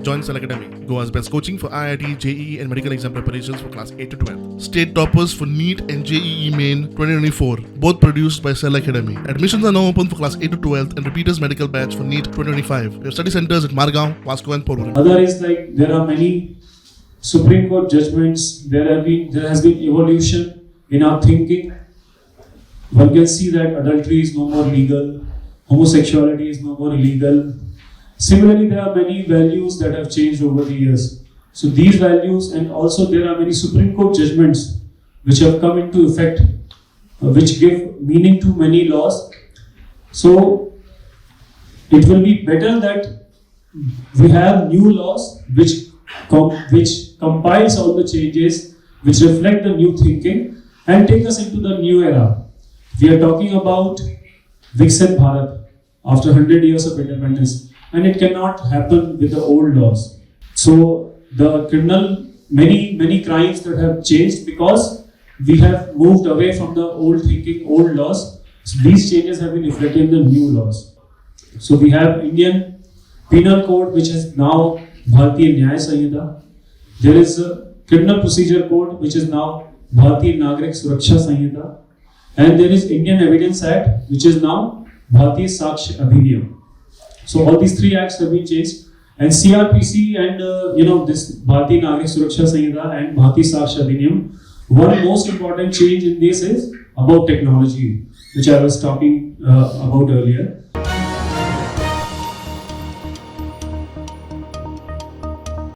Join Cell Academy, Goa's best coaching for IIT, JEE and medical exam preparations for class 8 to 12. State toppers for NEET and JEE Main 2024, both produced by Cell Academy. Admissions are now open for class 8 to 12 and repeaters medical batch for NEET 2025. We have study centers at Margao, Vasco and Porvorim. Other is like there are many Supreme Court judgments. There has been evolution in our thinking. One can see that adultery is no more legal, homosexuality is no more illegal. Similarly, there are many values that have changed over the years. So these values, and also there are many Supreme Court judgments which have come into effect, which give meaning to many laws. So it will be better that we have new laws which compiles all the changes, which reflect the new thinking and take us into the new era. We are talking about Vikisit Bharat after 100 years of independence, and it cannot happen with the old laws. So the many crimes that have changed because we have moved away from the old thinking, old laws. So these changes have been reflected in the new laws. So we have Indian Penal Code, which is now Bharatiya Nyaya Sanhita. There is a Criminal Procedure Code, which is now Bharatiya Nagrik Suraksha Sanhita. And there is Indian Evidence Act, which is now Bharatiya Sakshya Adhiniyam. So all these three acts have been changed. And CRPC and this Bharatiya Nagrik Suraksha Sanhita and Bharatiya Sakshya Adhiniyam. One most important change in this is about technology, which I was talking about earlier.